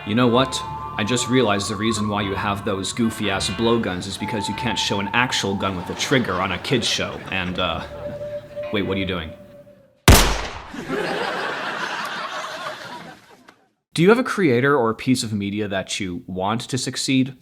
You know what? I just realized the reason why you have those goofy-ass blowguns is because you can't show an actual gun with a trigger on a kid's show, and, wait, what are you doing? Do you have a creator or a piece of media that you want to succeed?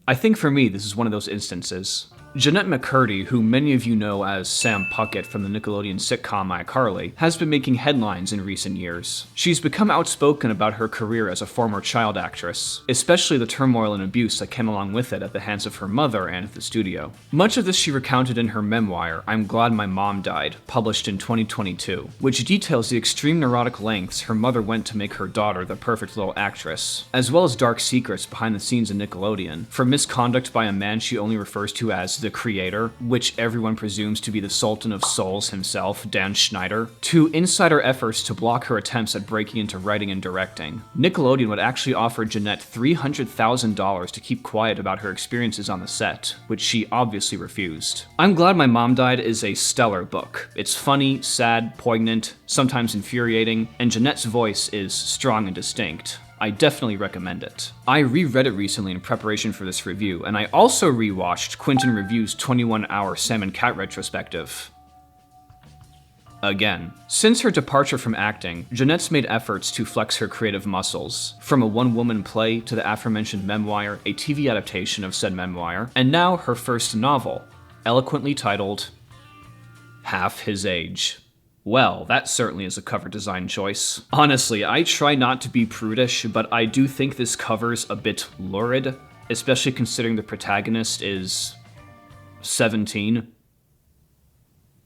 I think for me, this is one of those instances. Jennette McCurdy, who many of you know as Sam Puckett from the Nickelodeon sitcom iCarly, has been making headlines in recent years. She's become outspoken about her career as a former child actress, especially the turmoil and abuse that came along with it at the hands of her mother and the studio. Much of this she recounted in her memoir, I'm Glad My Mom Died, published in 2022, which details the extreme neurotic lengths her mother went to make her daughter the perfect little actress, as well as dark secrets behind the scenes in Nickelodeon, from misconduct by a man she only refers to as the creator, which everyone presumes to be the Sultan of Souls himself, Dan Schneider, to insider efforts to block her attempts at breaking into writing and directing. Nickelodeon would actually offer Jennette $300,000 to keep quiet about her experiences on the set, which she obviously refused. I'm Glad My Mom Died is a stellar book. It's funny, sad, poignant, sometimes infuriating, and Jennette's voice is strong and distinct. I definitely recommend it. I reread it recently in preparation for this review, and I also rewatched Quentin Review's 21-hour Sam and Cat retrospective. Again. Since her departure from acting, Jennette's made efforts to flex her creative muscles, from a one-woman play to the aforementioned memoir, a TV adaptation of said memoir, and now her first novel, eloquently titled Half His Age. Well, that certainly is a cover design choice. Honestly, I try not to be prudish, but I do think this cover's a bit lurid, especially considering the protagonist is 17.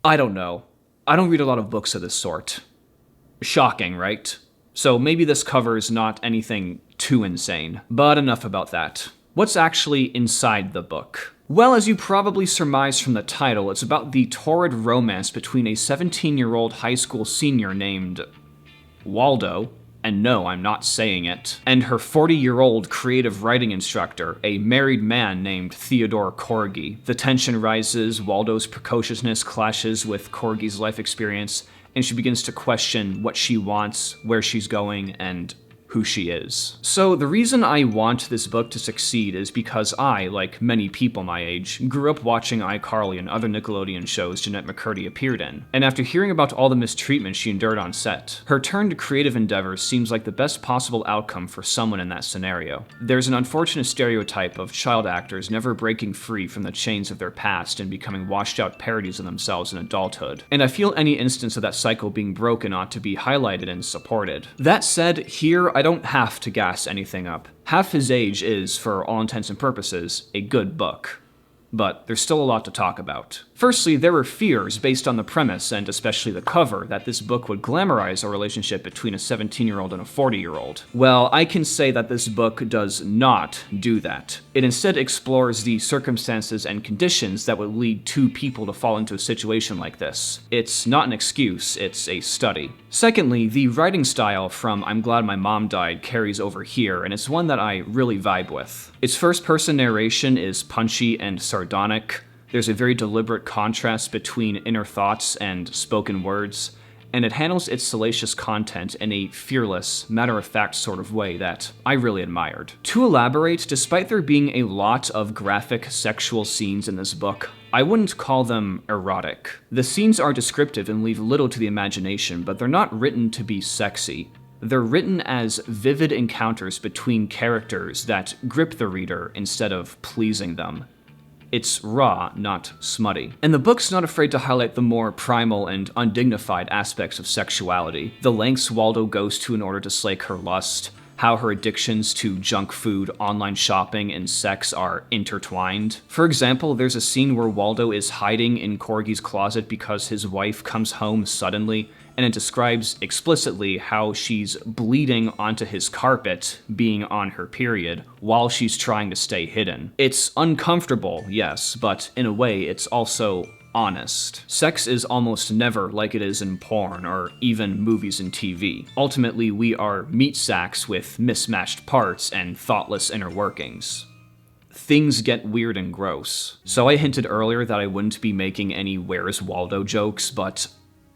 I don't know. I don't read a lot of books of this sort. Shocking, right? So maybe this cover is not anything too insane. But enough about that. What's actually inside the book? Well, as you probably surmise from the title, it's about the torrid romance between a 17-year-old high school senior named Waldo, and no, I'm not saying it, and her 40-year-old creative writing instructor, a married man named Theodore Korgy. The tension rises, Waldo's precociousness clashes with Korgy's life experience, and she begins to question what she wants, where she's going, and who she is. So the reason I want this book to succeed is because I, like many people my age, grew up watching iCarly and other Nickelodeon shows Jennette McCurdy appeared in, and after hearing about all the mistreatment she endured on set, her turn to creative endeavors seems like the best possible outcome for someone in that scenario. There's an unfortunate stereotype of child actors never breaking free from the chains of their past and becoming washed-out parodies of themselves in adulthood, and I feel any instance of that cycle being broken ought to be highlighted and supported. That said, here I don't have to gas anything up. Half His Age is, for all intents and purposes, a good book. But there's still a lot to talk about. Firstly, there were fears based on the premise, and especially the cover, that this book would glamorize a relationship between a 17-year-old and a 40-year-old. Well, I can say that this book does not do that. It instead explores the circumstances and conditions that would lead two people to fall into a situation like this. It's not an excuse, it's a study. Secondly, the writing style from I'm Glad My Mom Died carries over here, and it's one that I really vibe with. Its first-person narration is punchy and sardonic. There's a very deliberate contrast between inner thoughts and spoken words, and it handles its salacious content in a fearless, matter-of-fact sort of way that I really admired. To elaborate, despite there being a lot of graphic sexual scenes in this book, I wouldn't call them erotic. The scenes are descriptive and leave little to the imagination, but they're not written to be sexy. They're written as vivid encounters between characters that grip the reader instead of pleasing them. It's raw, not smutty. And the book's not afraid to highlight the more primal and undignified aspects of sexuality, the lengths Waldo goes to in order to slake her lust, how her addictions to junk food, online shopping, and sex are intertwined. For example, there's a scene where Waldo is hiding in Korgy's closet because his wife comes home suddenly, and it describes explicitly how she's bleeding onto his carpet, being on her period, while she's trying to stay hidden. It's uncomfortable, yes, but in a way, it's also honest. Sex is almost never like it is in porn or even movies and TV. Ultimately, we are meat sacks with mismatched parts and thoughtless inner workings. Things get weird and gross. So I hinted earlier that I wouldn't be making any Where's Waldo jokes, but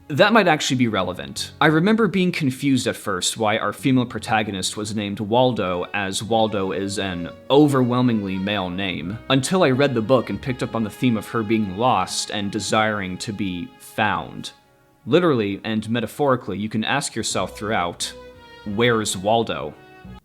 That might actually be relevant. I remember being confused at first why our female protagonist was named Waldo, as Waldo is an overwhelmingly male name, until I read the book and picked up on the theme of her being lost and desiring to be found. Literally and metaphorically, you can ask yourself throughout, where's Waldo?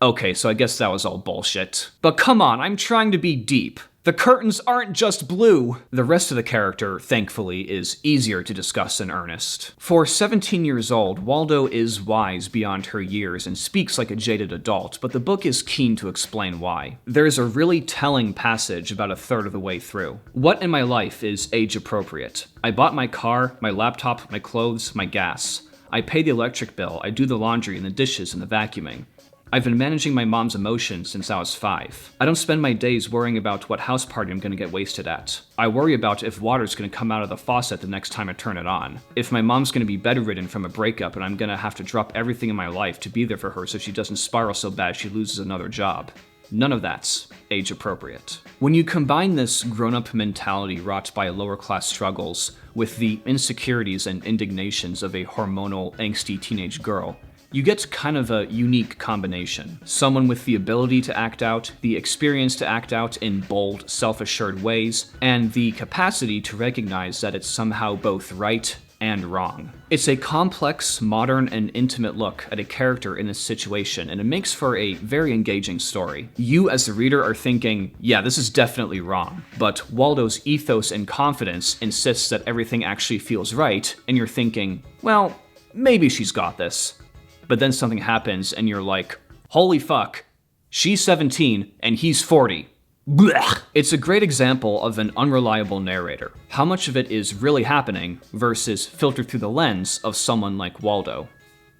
Okay, so I guess that was all bullshit. But come on, I'm trying to be deep. The curtains aren't just blue! The rest of the character, thankfully, is easier to discuss in earnest. For 17 years old, Waldo is wise beyond her years and speaks like a jaded adult, but the book is keen to explain why. There's a really telling passage about a third of the way through. What in my life is age appropriate? I bought my car, my laptop, my clothes, my gas. I pay the electric bill, I do the laundry and the dishes and the vacuuming. I've been managing my mom's emotions since I was 5. I don't spend my days worrying about what house party I'm gonna get wasted at. I worry about if water's gonna come out of the faucet the next time I turn it on. If my mom's gonna be bedridden from a breakup and I'm gonna have to drop everything in my life to be there for her so she doesn't spiral so bad she loses another job. None of that's age appropriate. When you combine this grown-up mentality wrought by lower-class struggles with the insecurities and indignations of a hormonal, angsty teenage girl, you get kind of a unique combination. Someone with the ability to act out, the experience to act out in bold, self-assured ways, and the capacity to recognize that it's somehow both right and wrong. It's a complex, modern, and intimate look at a character in this situation, and it makes for a very engaging story. You, as the reader, are thinking, yeah, this is definitely wrong, but Waldo's ethos and confidence insists that everything actually feels right, and you're thinking, well, maybe she's got this. But then something happens and you're like, holy fuck, she's 17 and he's 40. Blech. It's a great example of an unreliable narrator. How much of it is really happening versus filtered through the lens of someone like Waldo.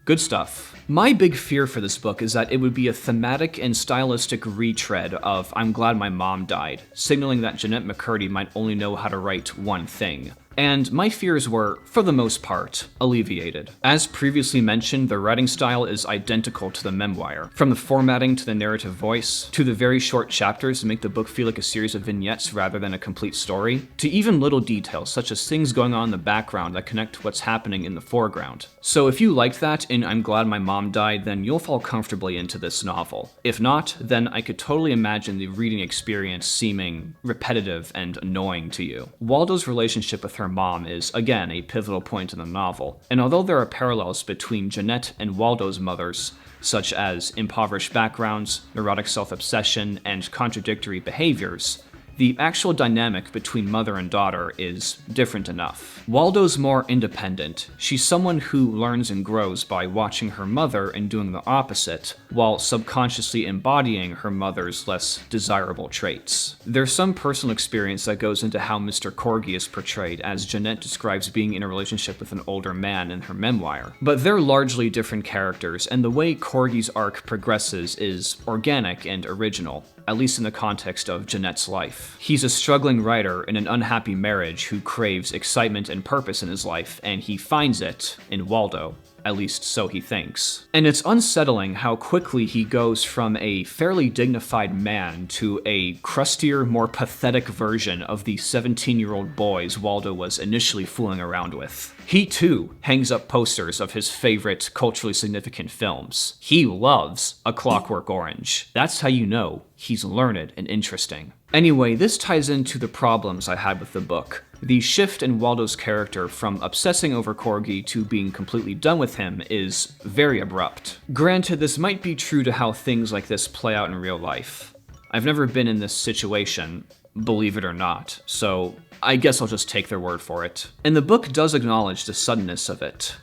Good stuff. My big fear for this book is that it would be a thematic and stylistic retread of I'm Glad My Mom Died, signaling that Jennette McCurdy might only know how to write one thing. And my fears were, for the most part, alleviated. As previously mentioned, the writing style is identical to the memoir. From the formatting to the narrative voice, to the very short chapters that make the book feel like a series of vignettes rather than a complete story, to even little details such as things going on in the background that connect to what's happening in the foreground. So if you liked that in I'm Glad My Mom Died, then you'll fall comfortably into this novel. If not, then I could totally imagine the reading experience seeming repetitive and annoying to you. Waldo's relationship with her mom is, again, a pivotal point in the novel, and although there are parallels between Jennette and Waldo's mothers, such as impoverished backgrounds, neurotic self-obsession, and contradictory behaviors, the actual dynamic between mother and daughter is different enough. Waldo's more independent. She's someone who learns and grows by watching her mother and doing the opposite, while subconsciously embodying her mother's less desirable traits. There's some personal experience that goes into how Mr. Korgy is portrayed, as Jennette describes being in a relationship with an older man in her memoir. But they're largely different characters, and the way Korgy's arc progresses is organic and original, at least in the context of Jennette's life. He's a struggling writer in an unhappy marriage who craves excitement and purpose in his life, and he finds it in Waldo. At least so he thinks. And it's unsettling how quickly he goes from a fairly dignified man to a crustier, more pathetic version of the 17-year-old boys Waldo was initially fooling around with. He too hangs up posters of his favorite culturally significant films. He loves A Clockwork Orange. That's how you know he's learned and interesting. Anyway, this ties into the problems I had with the book. The shift in Waldo's character from obsessing over Korgy to being completely done with him is very abrupt. Granted, this might be true to how things like this play out in real life. I've never been in this situation, believe it or not, so I guess I'll just take their word for it. And the book does acknowledge the suddenness of it.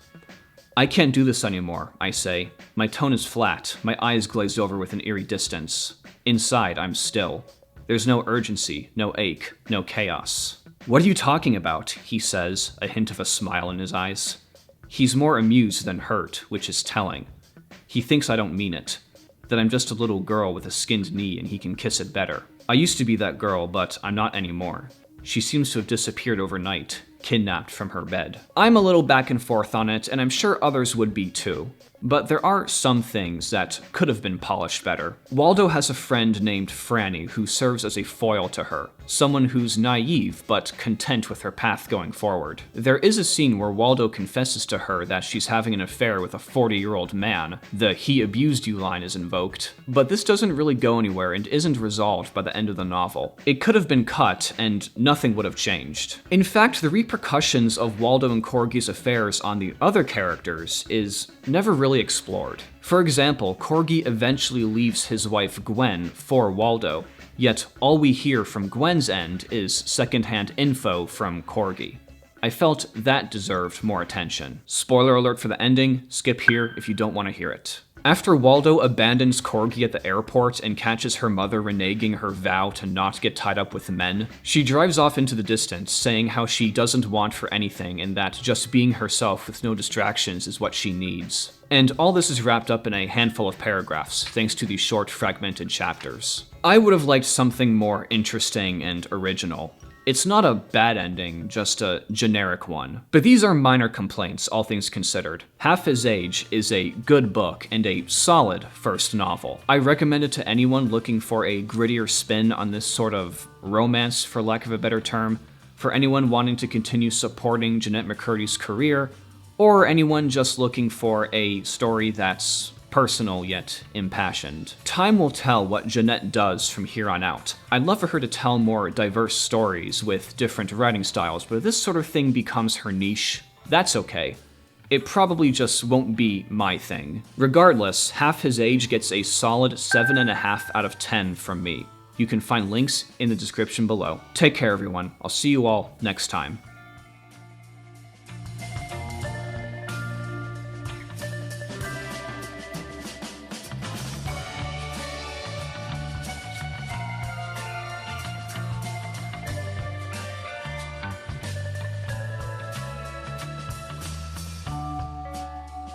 I can't do this anymore, I say. My tone is flat, my eyes glazed over with an eerie distance. Inside, I'm still. There's no urgency, no ache, no chaos. What are you talking about? He says, a hint of a smile in his eyes. He's more amused than hurt, which is telling. He thinks I don't mean it, that I'm just a little girl with a skinned knee and he can kiss it better. I used to be that girl, but I'm not anymore. She seems to have disappeared overnight, kidnapped from her bed. I'm a little back and forth on it, and I'm sure others would be too. but there are some things that could have been polished better. Waldo has a friend named Franny who serves as a foil to her, someone who's naive but content with her path going forward. There is a scene where Waldo confesses to her that she's having an affair with a 40-year-old man. The "he abused you" line is invoked, but this doesn't really go anywhere and isn't resolved by the end of the novel. It could have been cut and nothing would have changed. In fact, the repercussions of Waldo and Korgy's affairs on the other characters is never really explored. For example, Korgy eventually leaves his wife Gwen for Waldo, yet all we hear from Gwen's end is secondhand info from Korgy. I felt that deserved more attention. Spoiler alert for the ending, skip here if you don't want to hear it. After Waldo abandons Korgy at the airport and catches her mother reneging her vow to not get tied up with men, she drives off into the distance, saying how she doesn't want for anything and that just being herself with no distractions is what she needs. And all this is wrapped up in a handful of paragraphs, thanks to these short, fragmented chapters. I would have liked something more interesting and original. It's not a bad ending, just a generic one. But these are minor complaints, all things considered. Half His Age is a good book and a solid first novel. I recommend it to anyone looking for a grittier spin on this sort of romance, for lack of a better term, for anyone wanting to continue supporting Jennette McCurdy's career, or anyone just looking for a story that's personal yet impassioned. Time will tell what Jennette does from here on out. I'd love for her to tell more diverse stories with different writing styles, but if this sort of thing becomes her niche, that's okay. It probably just won't be my thing. Regardless, Half His Age gets a solid 7.5 out of 10 from me. You can find links in the description below. Take care, everyone. I'll see you all next time.